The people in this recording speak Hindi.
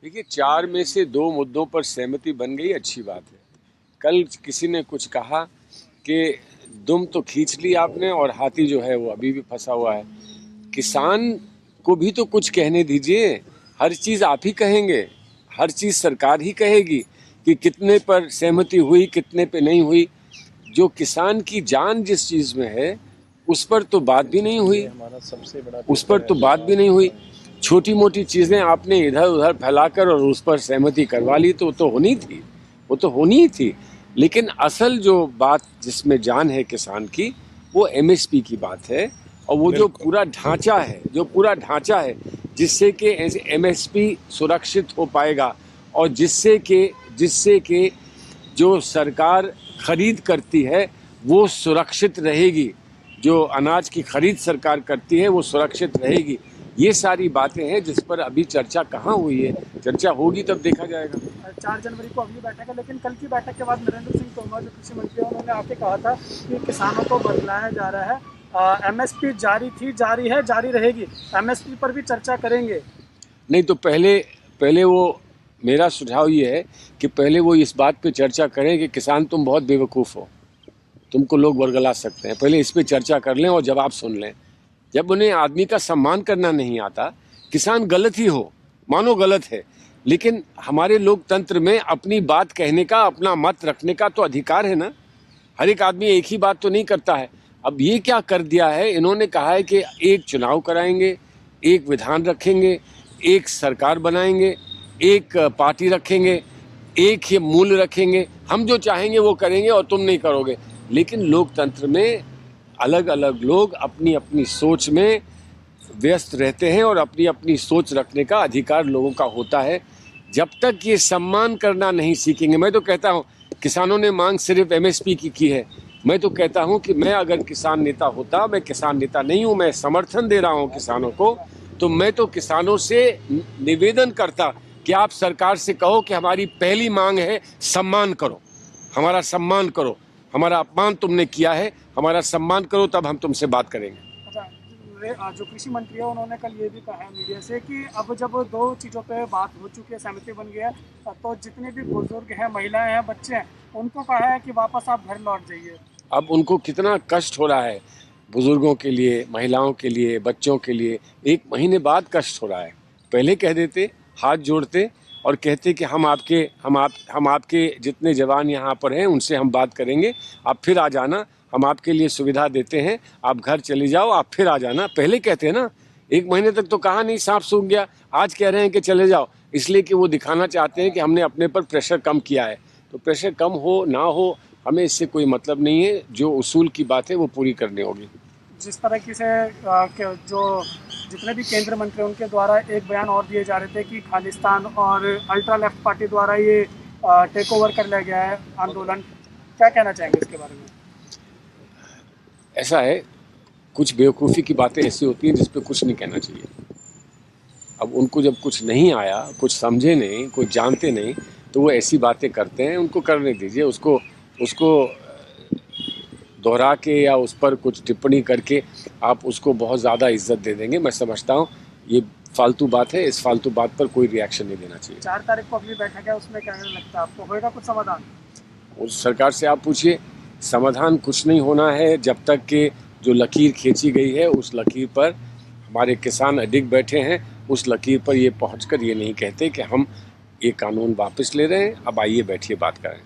देखिए, 4 में से 2 मुद्दों पर सहमति बन गई, अच्छी बात है। कल किसी ने कुछ कहा कि दुम तो खींच ली आपने और हाथी जो है वो अभी भी फंसा हुआ है। किसान को भी तो कुछ कहने दीजिए। हर चीज़ आप ही कहेंगे, हर चीज़ सरकार ही कहेगी कि कितने पर सहमति हुई, कितने पे नहीं हुई। जो किसान की जान जिस चीज़ में है उस पर तो बात भी नहीं हुई, उस पर तो बात भी नहीं हुई। छोटी मोटी चीज़ें आपने इधर उधर फैलाकर और उस पर सहमति करवा ली तो होनी थी, वो तो होनी ही थी। लेकिन असल जो बात जिसमें जान है किसान की, वो एमएसपी की बात है। और वो जो पूरा ढांचा है जिससे कि एमएसपी सुरक्षित हो पाएगा और जिससे कि जो सरकार खरीद करती है वो सुरक्षित रहेगी, जो अनाज की खरीद सरकार करती है वो सुरक्षित रहेगी। ये सारी बातें हैं जिस पर अभी चर्चा कहाँ हुई है। चर्चा होगी तब देखा जाएगा। 4 जनवरी को अगली बैठक है, लेकिन कल की बैठक के बाद नरेंद्र सिंह तोमर जो कृषि मंत्री हैं उन्होंने आके कहा था कि किसानों को बदलाया जा रहा है। एमएसपी जारी थी, जारी है, जारी रहेगी। एमएसपी पर भी चर्चा करेंगे। नहीं तो पहले वो, मेरा सुझाव ये है कि पहले वो इस बात पे चर्चा करें कि किसान तुम बहुत बेवकूफ़ हो, तुमको लोग वर्गला सकते हैं। पहले इस पे चर्चा कर लें और जवाब सुन लें। जब उन्हें आदमी का सम्मान करना नहीं आता, किसान गलत ही हो, मानो गलत है, लेकिन हमारे लोकतंत्र में अपनी बात कहने का, अपना मत रखने का तो अधिकार है ना। हर एक आदमी एक ही बात तो नहीं करता है। अब ये क्या कर दिया है, इन्होंने कहा है कि एक चुनाव कराएंगे, एक विधान रखेंगे, एक सरकार बनाएंगे, एक पार्टी रखेंगे, एक ही मूल्य रखेंगे, हम जो चाहेंगे वो करेंगे और तुम नहीं करोगे। लेकिन लोकतंत्र में अलग अलग लोग अपनी अपनी सोच में व्यस्त रहते हैं और अपनी अपनी सोच रखने का अधिकार लोगों का होता है। जब तक ये सम्मान करना नहीं सीखेंगे, मैं तो कहता हूँ किसानों ने मांग सिर्फ एमएसपी की है। मैं तो कहता हूँ कि मैं अगर किसान नेता होता, मैं किसान नेता नहीं हूँ, मैं समर्थन दे रहा हूँ किसानों को, तो मैं तो किसानों से निवेदन करता कि आप सरकार से कहो कि हमारी पहली मांग है सम्मान करो, हमारा सम्मान करो, हमारा अपमान तुमने किया है, हमारा सम्मान करो, तब हम तुमसे बात करेंगे। अच्छा, जो कृषि मंत्री है उन्होंने कल ये भी कहा है मीडिया से कि अब जब 2 चीज़ों पे बात हो चुकी है, सहमति बन गया है, तो जितने भी बुजुर्ग हैं, महिलाएं हैं, बच्चे हैं, उनको कहा है कि वापस आप घर लौट जाइए। अब उनको कितना कष्ट हो रहा है, बुजुर्गों के लिए, महिलाओं के लिए, बच्चों के लिए 1 महीने बाद कष्ट हो रहा है। पहले कह देते, हाथ जोड़ते और कहते कि हम आपके जितने जवान यहाँ पर हैं उनसे हम बात करेंगे, आप फिर आ जाना, हम आपके लिए सुविधा देते हैं, आप घर चले जाओ, आप फिर आ जाना। पहले कहते हैं ना। 1 महीने तक तो कहा नहीं, सांप सूख गया, आज कह रहे हैं कि चले जाओ, इसलिए कि वो दिखाना चाहते हैं कि हमने अपने पर प्रेशर कम किया है। तो प्रेशर कम हो ना हो, हमें इससे कोई मतलब नहीं है। जो उसूल की बात है वो पूरी करनी होगी। जिस तरह से जो जितने भी केंद्र मंत्री उनके द्वारा एक बयान और दिए जा रहे थे कि खालिस्तान और अल्ट्रा लेफ्ट पार्टी द्वारा ये टेक ओवर कर लिया गया है आंदोलन, क्या कहना चाहेंगे इसके बारे में? ऐसा है, कुछ बेवकूफ़ी की बातें ऐसी होती हैं जिस पे कुछ नहीं कहना चाहिए। अब उनको जब कुछ नहीं आया, कुछ समझे नहीं, कुछ जानते नहीं, तो वो ऐसी बातें करते हैं। उनको करने दीजिए। उसको दोहरा के या उस पर कुछ टिप्पणी करके आप उसको बहुत ज़्यादा इज्जत दे देंगे। मैं समझता हूँ ये फालतू बात है, इस फालतू बात पर कोई रिएक्शन नहीं देना चाहिए। 4 तारीख को अगली बैठक है, उसमें क्या लगता है आपको, होएगा कुछ समाधान? उस सरकार से आप पूछिए। समाधान कुछ नहीं होना है जब तक कि जो लकीर खींची गई है उस लकीर पर हमारे किसान अडिग बैठे हैं। उस लकीर पर ये पहुंचकर ये नहीं कहते कि हम ये कानून वापस ले रहे हैं, अब आइए बैठिए बात करें।